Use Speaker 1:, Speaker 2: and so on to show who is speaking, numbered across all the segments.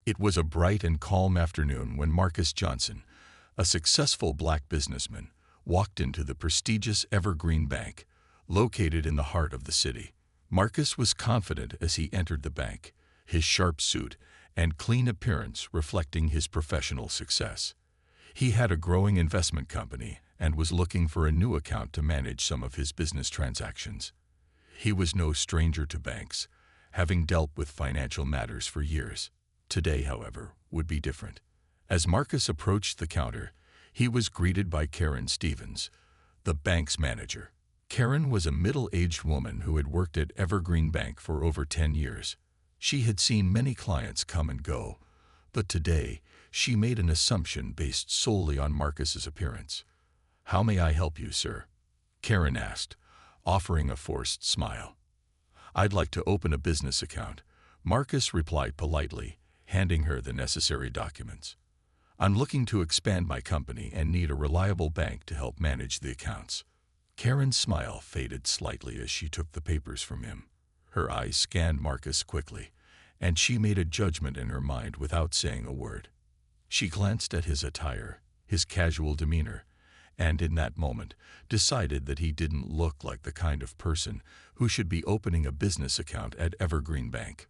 Speaker 1: It was a bright and calm afternoon when Marcus Johnson, a successful black businessman, walked into the prestigious Evergreen Bank, located in the heart of the city. Marcus was confident as he entered the bank, his sharp suit and clean appearance reflecting his professional success. He had a growing investment company and was looking for a new account to manage some of his business transactions. He was no stranger to banks, having dealt with financial matters for years. Today, however, would be different. As Marcus approached the counter, he was greeted by Karen Stevens, the bank's manager. Karen was a middle-aged woman who had worked at Evergreen Bank for over 10 years. She had seen many clients come and go, but today she made an assumption based solely on Marcus's appearance. "How may I help you, sir?" Karen asked, offering a forced smile. "I'd like to open a business account," Marcus replied politely, handing her the necessary documents. "I'm looking to expand my company and need a reliable bank to help manage the accounts." Karen's smile faded slightly as she took the papers from him. Her eyes scanned Marcus quickly, and she made a judgment in her mind without saying a word. She glanced at his attire, his casual demeanor, and in that moment decided that he didn't look like the kind of person who should be opening a business account at Evergreen Bank.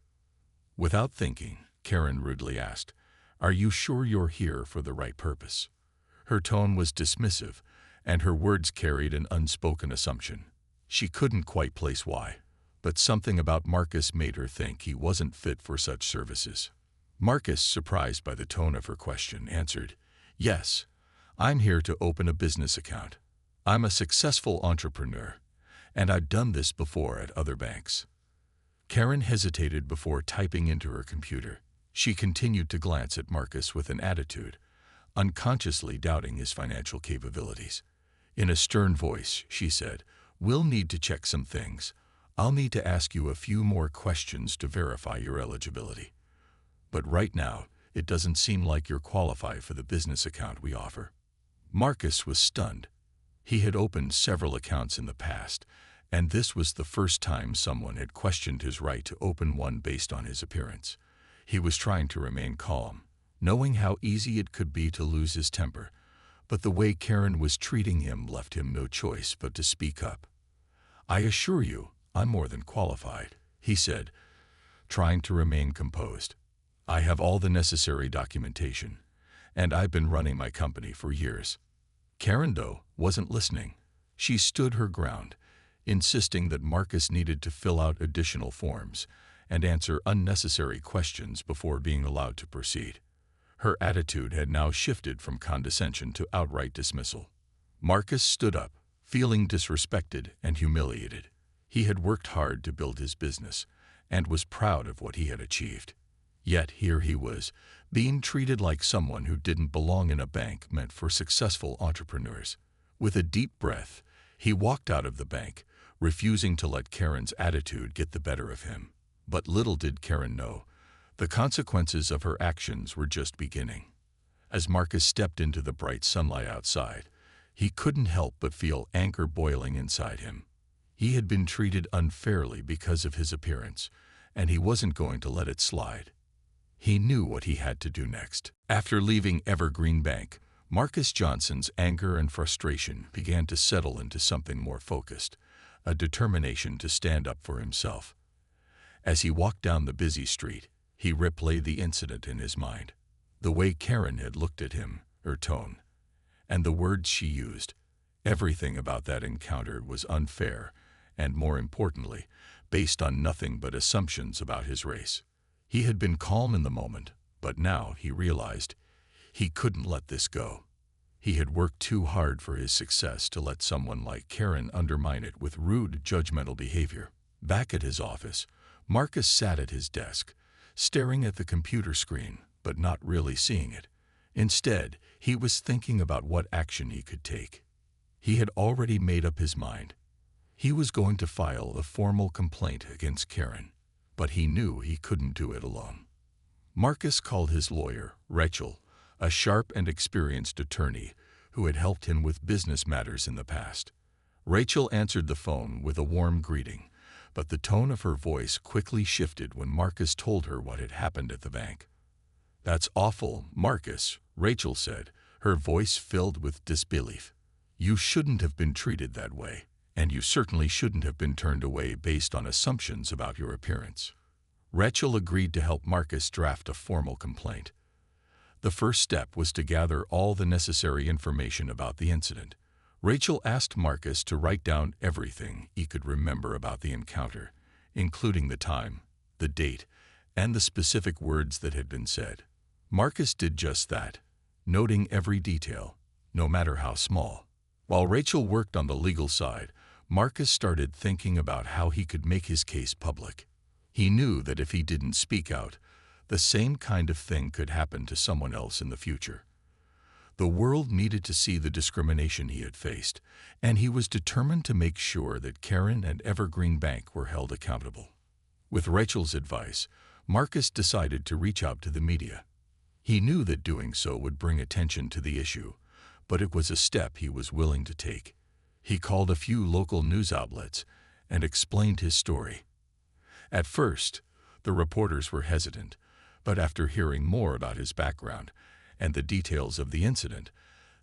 Speaker 1: Without thinking, Karen rudely asked, "Are you sure you're here for the right purpose?" Her tone was dismissive, and her words carried an unspoken assumption. She couldn't quite place why, but something about Marcus made her think he wasn't fit for such services. Marcus, surprised by the tone of her question, answered, "Yes, I'm here to open a business account. I'm a successful entrepreneur, and I've done this before at other banks." Karen hesitated before typing into her computer. She continued to glance at Marcus with an attitude, unconsciously doubting his financial capabilities. In a stern voice, she said, "We'll need to check some things. I'll need to ask you a few more questions to verify your eligibility. But right now, it doesn't seem like you're qualified for the business account we offer." Marcus was stunned. He had opened several accounts in the past, and this was the first time someone had questioned his right to open one based on his appearance. He was trying to remain calm, knowing how easy it could be to lose his temper, but the way Karen was treating him left him no choice but to speak up. "I assure you, I'm more than qualified," he said, trying to remain composed. "I have all the necessary documentation, and I've been running my company for years." Karen, though, wasn't listening. She stood her ground, insisting that Marcus needed to fill out additional forms and answer unnecessary questions before being allowed to proceed. Her attitude had now shifted from condescension to outright dismissal. Marcus stood up, feeling disrespected and humiliated. He had worked hard to build his business and was proud of what he had achieved. Yet here he was, being treated like someone who didn't belong in a bank meant for successful entrepreneurs. With a deep breath, he walked out of the bank, refusing to let Karen's attitude get the better of him. But little did Karen know, the consequences of her actions were just beginning. As Marcus stepped into the bright sunlight outside, he couldn't help but feel anger boiling inside him. He had been treated unfairly because of his appearance, and he wasn't going to let it slide. He knew what he had to do next. After leaving Evergreen Bank, Marcus Johnson's anger and frustration began to settle into something more focused, a determination to stand up for himself. As he walked down the busy street, he replayed the incident in his mind. The way Karen had looked at him, her tone, and the words she used. Everything about that encounter was unfair and, more importantly, based on nothing but assumptions about his race. He had been calm in the moment, but now he realized he couldn't let this go. He had worked too hard for his success to let someone like Karen undermine it with rude, judgmental behavior. Back at his office, Marcus sat at his desk, staring at the computer screen, but not really seeing it. Instead, he was thinking about what action he could take. He had already made up his mind. He was going to file a formal complaint against Karen, but he knew he couldn't do it alone. Marcus called his lawyer, Rachel, a sharp and experienced attorney who had helped him with business matters in the past. Rachel answered the phone with a warm greeting, but the tone of her voice quickly shifted when Marcus told her what had happened at the bank. "That's awful, Marcus," Rachel said, her voice filled with disbelief. "You shouldn't have been treated that way, and you certainly shouldn't have been turned away based on assumptions about your appearance." Rachel agreed to help Marcus draft a formal complaint. The first step was to gather all the necessary information about the incident. Rachel asked Marcus to write down everything he could remember about the encounter, including the time, the date, and the specific words that had been said. Marcus did just that, noting every detail, no matter how small. While Rachel worked on the legal side, Marcus started thinking about how he could make his case public. He knew that if he didn't speak out, the same kind of thing could happen to someone else in the future. The world needed to see the discrimination he had faced, and he was determined to make sure that Karen and Evergreen Bank were held accountable. With Rachel's advice, Marcus decided to reach out to the media. He knew that doing so would bring attention to the issue, but it was a step he was willing to take. He called a few local news outlets and explained his story. At first, the reporters were hesitant, but after hearing more about his background and the details of the incident,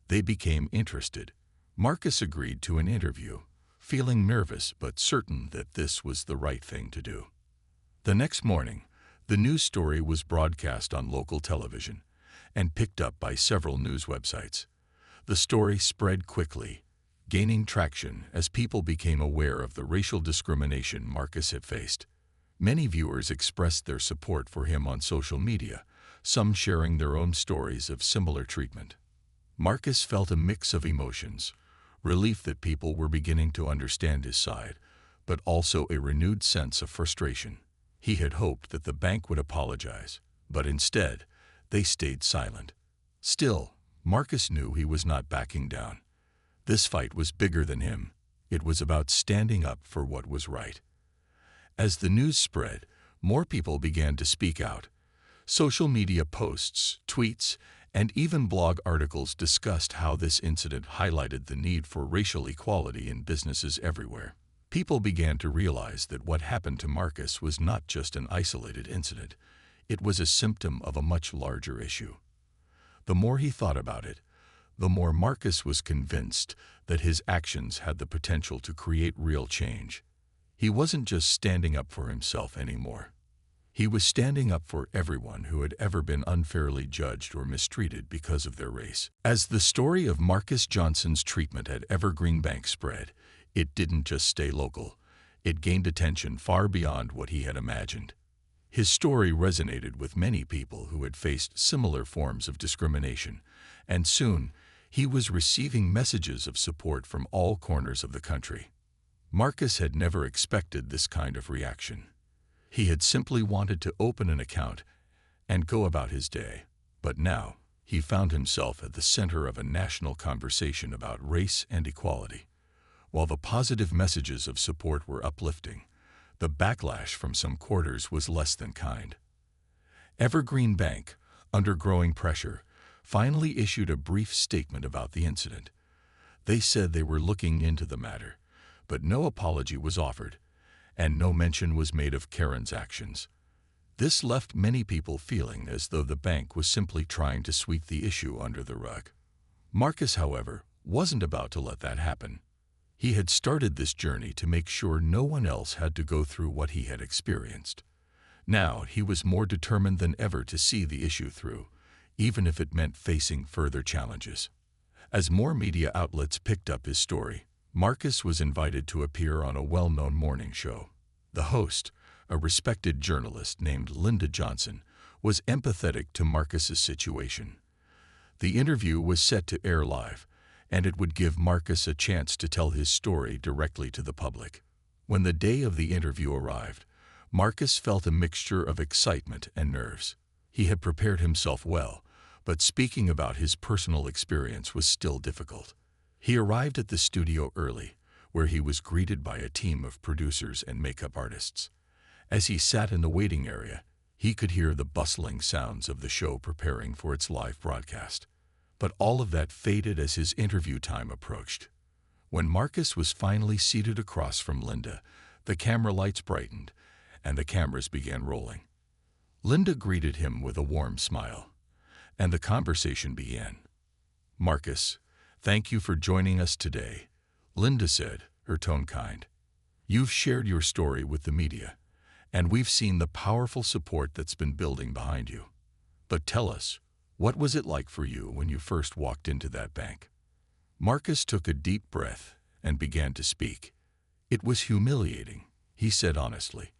Speaker 1: they became interested. Marcus agreed to an interview, feeling nervous but certain that this was the right thing to do. The next morning, the news story was broadcast on local television and picked up by several news websites. The story spread quickly, gaining traction as people became aware of the racial discrimination Marcus had faced. Many viewers expressed their support for him on social media, some sharing their own stories of similar treatment. Marcus felt a mix of emotions, relief that people were beginning to understand his side, but also a renewed sense of frustration. He had hoped that the bank would apologize, but instead, they stayed silent. Still, Marcus knew he was not backing down. This fight was bigger than him. It was about standing up for what was right. As the news spread, more people began to speak out. Social media posts, tweets, and even blog articles discussed how this incident highlighted the need for racial equality in businesses everywhere. People began to realize that what happened to Marcus was not just an isolated incident. It was a symptom of a much larger issue. The more he thought about it, the more Marcus was convinced that his actions had the potential to create real change. He wasn't just standing up for himself anymore. He was standing up for everyone who had ever been unfairly judged or mistreated because of their race. As the story of Marcus Johnson's treatment at Evergreen Bank spread, it didn't just stay local. It gained attention far beyond what he had imagined. His story resonated with many people who had faced similar forms of discrimination, and soon he was receiving messages of support from all corners of the country. Marcus had never expected this kind of reaction. He had simply wanted to open an account and go about his day, but now he found himself at the center of a national conversation about race and equality. While the positive messages of support were uplifting, the backlash from some quarters was less than kind. Evergreen Bank, under growing pressure, finally issued a brief statement about the incident. They said they were looking into the matter, but no apology was offered, and no mention was made of Karen's actions. This left many people feeling as though the bank was simply trying to sweep the issue under the rug. Marcus, however, wasn't about to let that happen. He had started this journey to make sure no one else had to go through what he had experienced. Now he was more determined than ever to see the issue through, even if it meant facing further challenges. As more media outlets picked up his story, Marcus was invited to appear on a well-known morning show. The host, a respected journalist named Linda Johnson, was empathetic to Marcus's situation. The interview was set to air live, and it would give Marcus a chance to tell his story directly to the public. When the day of the interview arrived, Marcus felt a mixture of excitement and nerves. He had prepared himself well, but speaking about his personal experience was still difficult. He arrived at the studio early, where he was greeted by a team of producers and makeup artists. As he sat in the waiting area, he could hear the bustling sounds of the show preparing for its live broadcast. But all of that faded as his interview time approached. When Marcus was finally seated across from Linda, the camera lights brightened, and the cameras began rolling. Linda greeted him with a warm smile. and the conversation began. "Marcus, thank you for joining us today," Linda said, her tone kind. "You've shared your story with the media, and we've seen the powerful support that's been building behind you. But tell us, what was it like for you when you first walked into that bank?" Marcus took a deep breath and began to speak. "It was humiliating," he said honestly.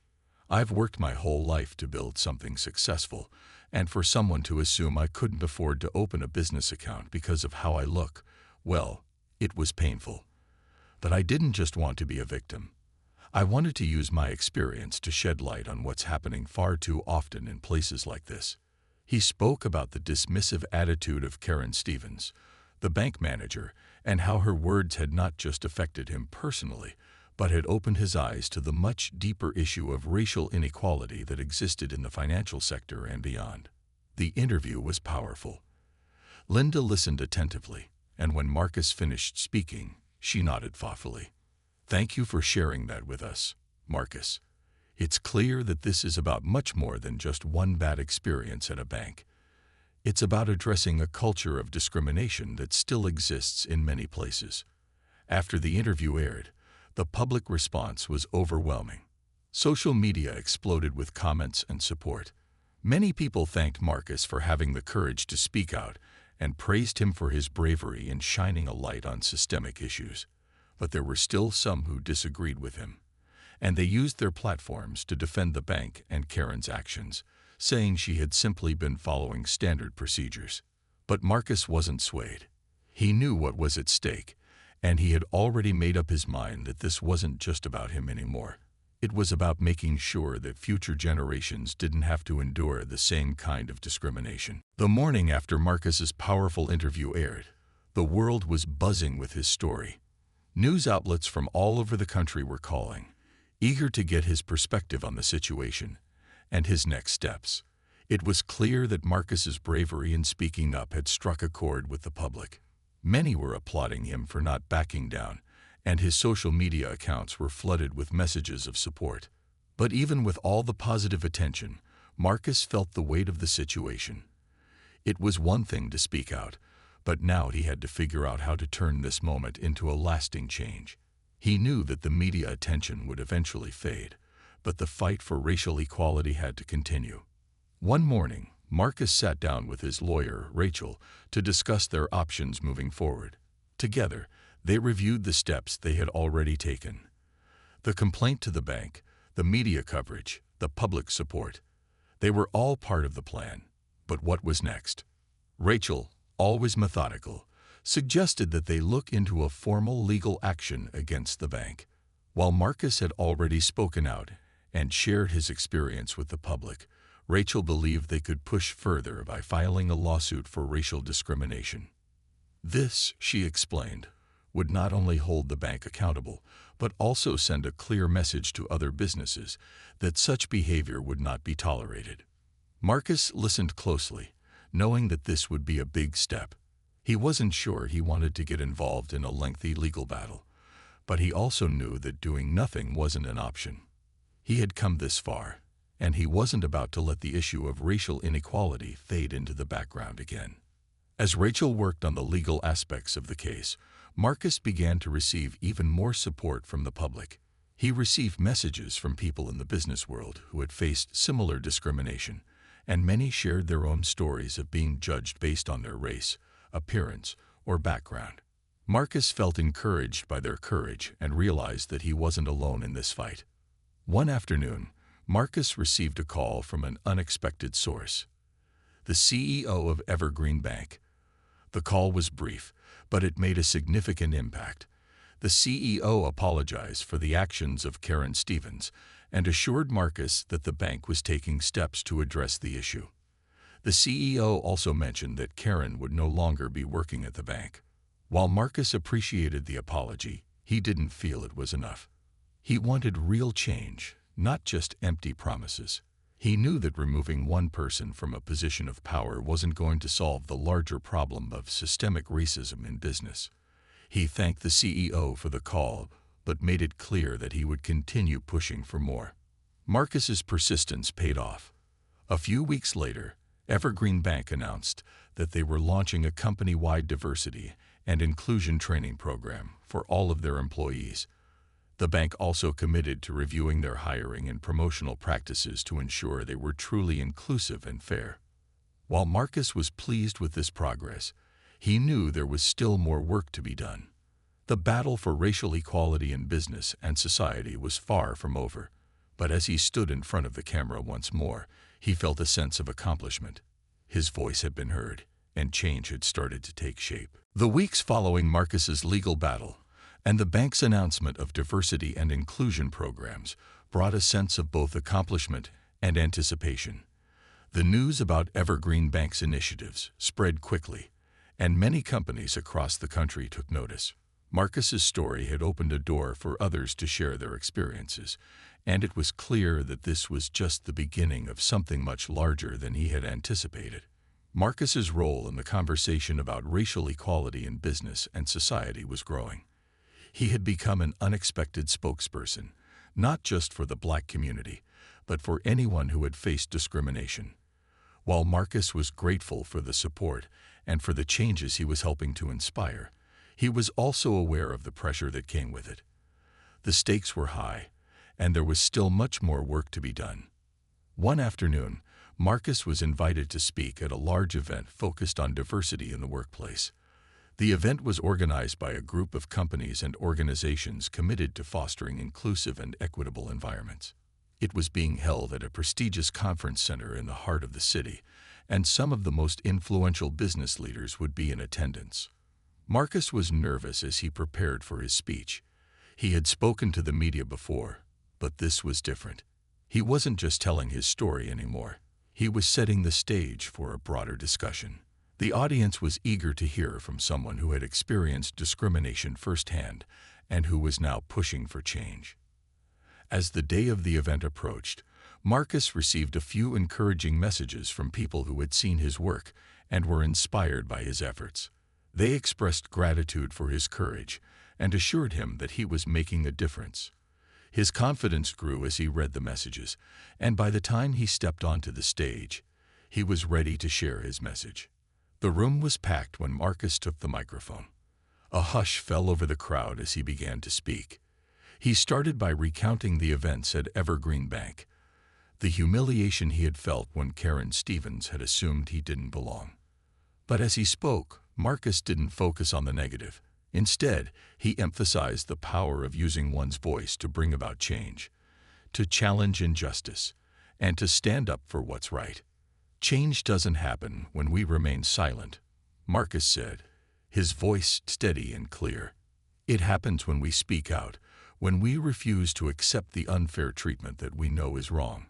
Speaker 1: "I've worked my whole life to build something successful, and for someone to assume I couldn't afford to open a business account because of how I look, well, it was painful. But I didn't just want to be a victim. I wanted to use my experience to shed light on what's happening far too often in places like this." He spoke about the dismissive attitude of Karen Stevens, the bank manager, and how her words had not just affected him personally, but had opened his eyes to the much deeper issue of racial inequality that existed in the financial sector and beyond. The interview was powerful. Linda listened attentively, and when Marcus finished speaking, she nodded thoughtfully. "Thank you for sharing that with us, Marcus. It's clear that this is about much more than just one bad experience at a bank. It's about addressing a culture of discrimination that still exists in many places." After the interview aired, the public response was overwhelming. Social media exploded with comments and support. Many people thanked Marcus for having the courage to speak out and praised him for his bravery in shining a light on systemic issues. But there were still some who disagreed with him, and they used their platforms to defend the bank and Karen's actions, saying she had simply been following standard procedures. But Marcus wasn't swayed. He knew what was at stake, and he had already made up his mind that this wasn't just about him anymore. It was about making sure that future generations didn't have to endure the same kind of discrimination. The morning after Marcus's powerful interview aired, the world was buzzing with his story. News outlets from all over the country were calling, eager to get his perspective on the situation and his next steps. It was clear that Marcus's bravery in speaking up had struck a chord with the public. Many were applauding him for not backing down, and his social media accounts were flooded with messages of support. But even with all the positive attention, Marcus felt the weight of the situation. It was one thing to speak out, but now he had to figure out how to turn this moment into a lasting change. He knew that the media attention would eventually fade, but the fight for racial equality had to continue. One morning, Marcus sat down with his lawyer, Rachel, to discuss their options moving forward. Together, they reviewed the steps they had already taken. The complaint to the bank, the media coverage, the public support. They were all part of the plan. But what was next? Rachel, always methodical, suggested that they look into a formal legal action against the bank. While Marcus had already spoken out and shared his experience with the public, Rachel believed they could push further by filing a lawsuit for racial discrimination. This, she explained, would not only hold the bank accountable, but also send a clear message to other businesses that such behavior would not be tolerated. Marcus listened closely, knowing that this would be a big step. He wasn't sure he wanted to get involved in a lengthy legal battle, but he also knew that doing nothing wasn't an option. He had come this far, and he wasn't about to let the issue of racial inequality fade into the background again. As Rachel worked on the legal aspects of the case, Marcus began to receive even more support from the public. He received messages from people in the business world who had faced similar discrimination, and many shared their own stories of being judged based on their race, appearance, or background. Marcus felt encouraged by their courage and realized that he wasn't alone in this fight. One afternoon, Marcus received a call from an unexpected source: the CEO of Evergreen Bank. The call was brief, but it made a significant impact. The CEO apologized for the actions of Karen Stevens and assured Marcus that the bank was taking steps to address the issue. The CEO also mentioned that Karen would no longer be working at the bank. While Marcus appreciated the apology, he didn't feel it was enough. He wanted real change, not just empty promises. He knew that removing one person from a position of power wasn't going to solve the larger problem of systemic racism in business. He thanked the CEO for the call, but made it clear that he would continue pushing for more. Marcus's persistence paid off. A few weeks later, Evergreen Bank announced that they were launching a company-wide diversity and inclusion training program for all of their employees. The bank also committed to reviewing their hiring and promotional practices to ensure they were truly inclusive and fair. While Marcus was pleased with this progress, he knew there was still more work to be done. The battle for racial equality in business and society was far from over, but as he stood in front of the camera once more, he felt a sense of accomplishment. His voice had been heard, and change had started to take shape. The weeks following Marcus's legal battle and the bank's announcement of diversity and inclusion programs brought a sense of both accomplishment and anticipation. The news about Evergreen Bank's initiatives spread quickly, and many companies across the country took notice. Marcus's story had opened a door for others to share their experiences, and it was clear that this was just the beginning of something much larger than he had anticipated. Marcus's role in the conversation about racial equality in business and society was growing. He had become an unexpected spokesperson, not just for the Black community, but for anyone who had faced discrimination. While Marcus was grateful for the support and for the changes he was helping to inspire, he was also aware of the pressure that came with it. The stakes were high, and there was still much more work to be done. One afternoon, Marcus was invited to speak at a large event focused on diversity in the workplace. The event was organized by a group of companies and organizations committed to fostering inclusive and equitable environments. It was being held at a prestigious conference center in the heart of the city, and some of the most influential business leaders would be in attendance. Marcus was nervous as he prepared for his speech. He had spoken to the media before, but this was different. He wasn't just telling his story anymore. He was setting the stage for a broader discussion. The audience was eager to hear from someone who had experienced discrimination firsthand and who was now pushing for change. As the day of the event approached, Marcus received a few encouraging messages from people who had seen his work and were inspired by his efforts. They expressed gratitude for his courage and assured him that he was making a difference. His confidence grew as he read the messages, and by the time he stepped onto the stage, he was ready to share his message. The room was packed when Marcus took the microphone. A hush fell over the crowd as he began to speak. He started by recounting the events at Evergreen Bank, the humiliation he had felt when Karen Stevens had assumed he didn't belong. But as he spoke, Marcus didn't focus on the negative. Instead, he emphasized the power of using one's voice to bring about change, to challenge injustice, and to stand up for what's right. Change doesn't happen when we remain silent, Marcus said, his voice steady and clear. It happens when we speak out, when we refuse to accept the unfair treatment that we know is wrong.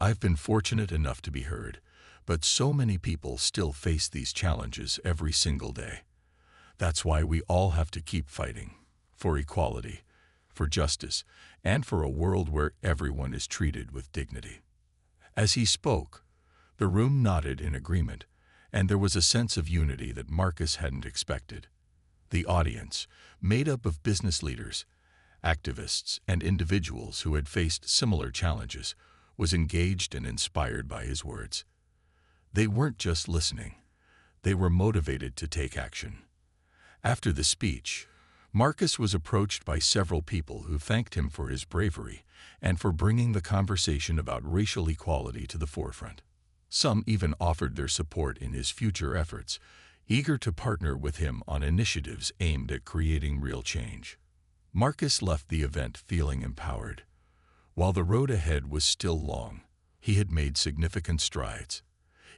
Speaker 1: I've been fortunate enough to be heard, but so many people still face these challenges every single day. That's why we all have to keep fighting for equality, for justice, and for a world where everyone is treated with dignity. As he spoke, the room nodded in agreement, and there was a sense of unity that Marcus hadn't expected. The audience, made up of business leaders, activists, and individuals who had faced similar challenges, was engaged and inspired by his words. They weren't just listening. They were motivated to take action. After the speech, Marcus was approached by several people who thanked him for his bravery and for bringing the conversation about racial equality to the forefront. Some even offered their support in his future efforts, eager to partner with him on initiatives aimed at creating real change. Marcus left the event feeling empowered. While the road ahead was still long, he had made significant strides.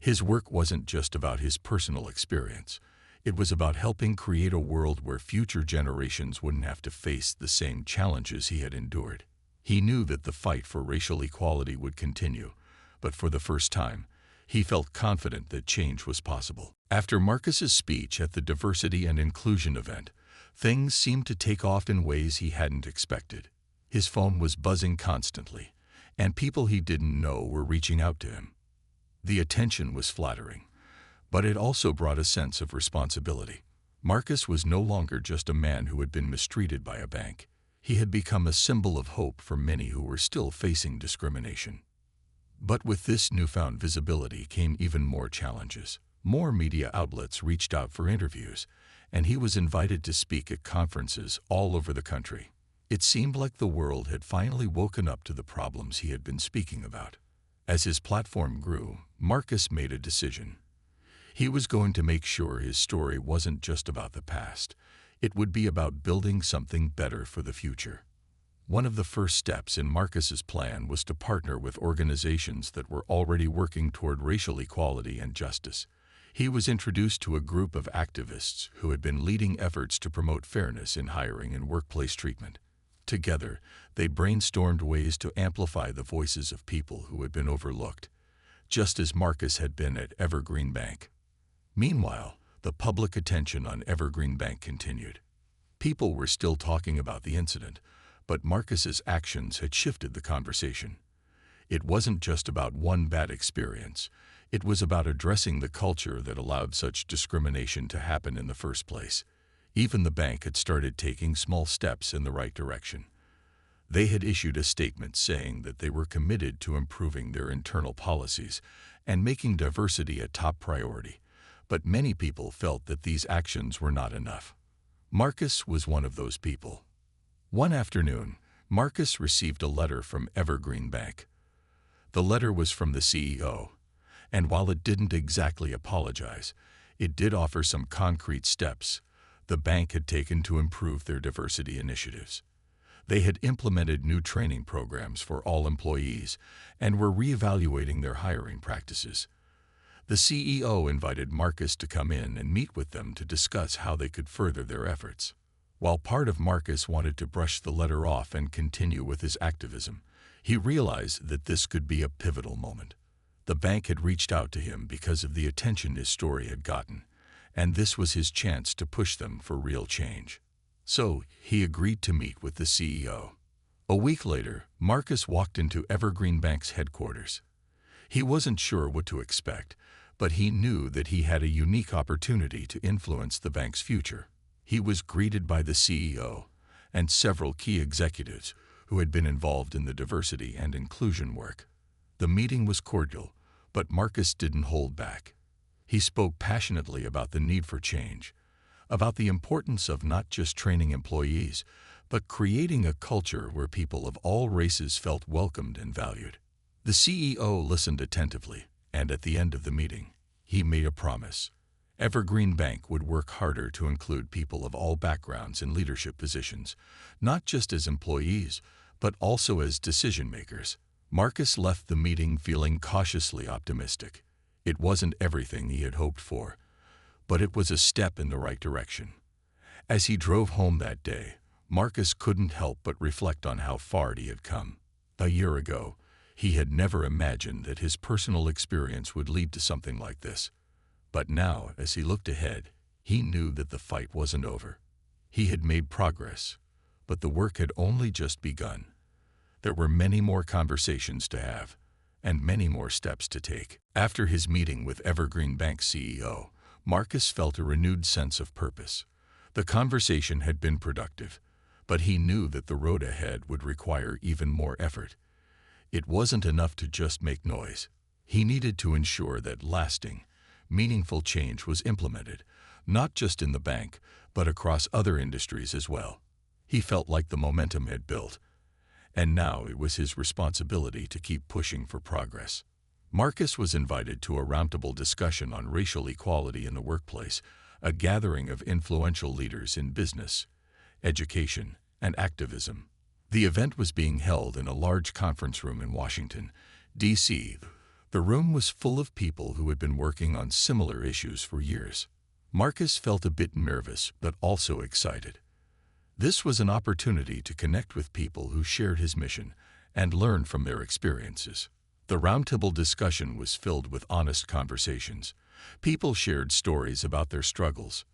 Speaker 1: His work wasn't just about his personal experience. It was about helping create a world where future generations wouldn't have to face the same challenges he had endured. He knew that the fight for racial equality would continue, but for the first time, he felt confident that change was possible. After Marcus's speech at the Diversity and Inclusion event, things seemed to take off in ways he hadn't expected. His phone was buzzing constantly, and people he didn't know were reaching out to him. The attention was flattering, but it also brought a sense of responsibility. Marcus was no longer just a man who had been mistreated by a bank. He had become a symbol of hope for many who were still facing discrimination. But with this newfound visibility came even more challenges. More media outlets reached out for interviews, and he was invited to speak at conferences all over the country. It seemed like the world had finally woken up to the problems he had been speaking about. As his platform grew, Marcus made a decision. He was going to make sure his story wasn't just about the past. It would be about building something better for the future. One of the first steps in Marcus's plan was to partner with organizations that were already working toward racial equality and justice. He was introduced to a group of activists who had been leading efforts to promote fairness in hiring and workplace treatment. Together, they brainstormed ways to amplify the voices of people who had been overlooked, just as Marcus had been at Evergreen Bank. Meanwhile, the public attention on Evergreen Bank continued. People were still talking about the incident, but Marcus's actions had shifted the conversation. It wasn't just about one bad experience. It was about addressing the culture that allowed such discrimination to happen in the first place. Even the bank had started taking small steps in the right direction. They had issued a statement saying that they were committed to improving their internal policies and making diversity a top priority. But many people felt that these actions were not enough. Marcus was one of those people. One afternoon, Marcus received a letter from Evergreen Bank. The letter was from the CEO, and while it didn't exactly apologize, it did offer some concrete steps the bank had taken to improve their diversity initiatives. They had implemented new training programs for all employees and were reevaluating their hiring practices. The CEO invited Marcus to come in and meet with them to discuss how they could further their efforts. While part of Marcus wanted to brush the letter off and continue with his activism, he realized that this could be a pivotal moment. The bank had reached out to him because of the attention his story had gotten, and this was his chance to push them for real change. So, he agreed to meet with the CEO. A week later, Marcus walked into Evergreen Bank's headquarters. He wasn't sure what to expect, but he knew that he had a unique opportunity to influence the bank's future. He was greeted by the CEO and several key executives who had been involved in the diversity and inclusion work. The meeting was cordial, but Marcus didn't hold back. He spoke passionately about the need for change, about the importance of not just training employees, but creating a culture where people of all races felt welcomed and valued. The CEO listened attentively, and at the end of the meeting, he made a promise. Evergreen Bank would work harder to include people of all backgrounds in leadership positions, not just as employees, but also as decision-makers. Marcus left the meeting feeling cautiously optimistic. It wasn't everything he had hoped for, but it was a step in the right direction. As he drove home that day, Marcus couldn't help but reflect on how far he had come. A year ago, he had never imagined that his personal experience would lead to something like this. But now, as he looked ahead, he knew that the fight wasn't over. He had made progress, but the work had only just begun. There were many more conversations to have, and many more steps to take. After his meeting with Evergreen Bank's CEO, Marcus felt a renewed sense of purpose. The conversation had been productive, but he knew that the road ahead would require even more effort. It wasn't enough to just make noise. He needed to ensure that lasting, meaningful change was implemented, not just in the bank, but across other industries as well. He felt like the momentum had built, and now it was his responsibility to keep pushing for progress. Marcus was invited to a roundtable discussion on racial equality in the workplace, a gathering of influential leaders in business, education, and activism. The event was being held in a large conference room in Washington, D.C. The room was full of people who had been working on similar issues for years. Marcus felt a bit nervous, but also excited. This was an opportunity to connect with people who shared his mission and learn from their experiences. The roundtable discussion was filled with honest conversations. People shared stories about their struggles,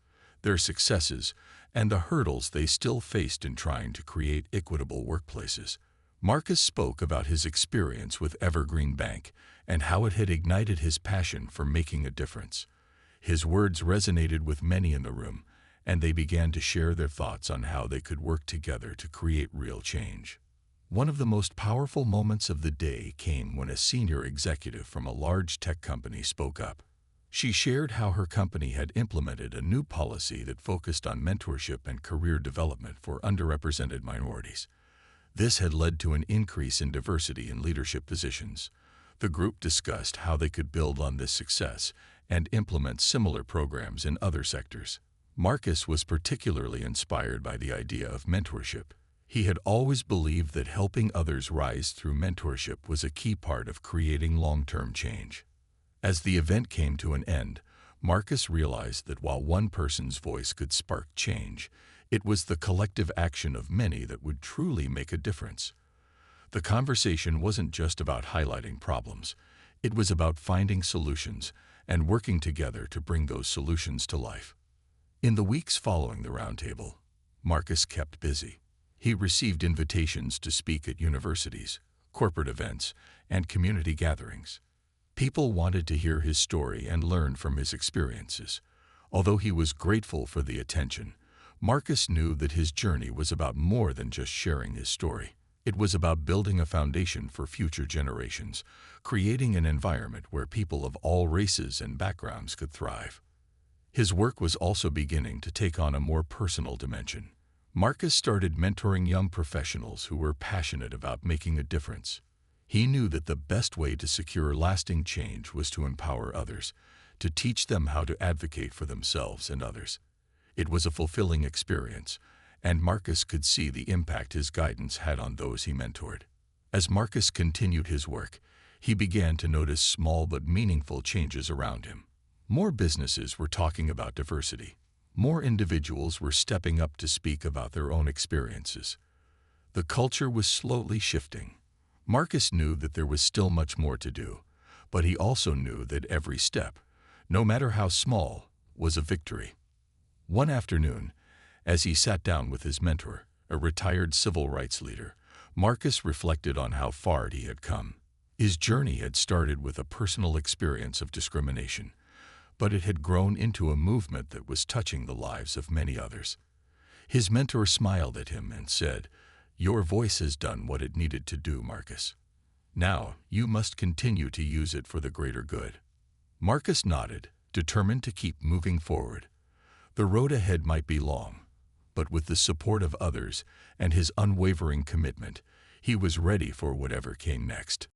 Speaker 1: their successes, and the hurdles they still faced in trying to create equitable workplaces. Marcus spoke about his experience with Evergreen Bank and how it had ignited his passion for making a difference. His words resonated with many in the room, and they began to share their thoughts on how they could work together to create real change. One of the most powerful moments of the day came when a senior executive from a large tech company spoke up. She shared how her company had implemented a new policy that focused on mentorship and career development for underrepresented minorities. This had led to an increase in diversity in leadership positions. The group discussed how they could build on this success and implement similar programs in other sectors. Marcus was particularly inspired by the idea of mentorship. He had always believed that helping others rise through mentorship was a key part of creating long-term change. As the event came to an end, Marcus realized that while one person's voice could spark change, it was the collective action of many that would truly make a difference. The conversation wasn't just about highlighting problems. It was about finding solutions and working together to bring those solutions to life. In the weeks following the roundtable, Marcus kept busy. He received invitations to speak at universities, corporate events, and community gatherings. People wanted to hear his story and learn from his experiences. Although he was grateful for the attention, Marcus knew that his journey was about more than just sharing his story. It was about building a foundation for future generations, creating an environment where people of all races and backgrounds could thrive. His work was also beginning to take on a more personal dimension. Marcus started mentoring young professionals who were passionate about making a difference. He knew that the best way to secure lasting change was to empower others, to teach them how to advocate for themselves and others. It was a fulfilling experience, and Marcus could see the impact his guidance had on those he mentored. As Marcus continued his work, he began to notice small but meaningful changes around him. More businesses were talking about diversity. More individuals were stepping up to speak about their own experiences. The culture was slowly shifting. Marcus knew that there was still much more to do, but he also knew that every step, no matter how small, was a victory. One afternoon, as he sat down with his mentor, a retired civil rights leader, Marcus reflected on how far he had come. His journey had started with a personal experience of discrimination, but it had grown into a movement that was touching the lives of many others. His mentor smiled at him and said, "Your voice has done what it needed to do, Marcus. Now, you must continue to use it for the greater good." Marcus nodded, determined to keep moving forward. The road ahead might be long, but with the support of others and his unwavering commitment, he was ready for whatever came next.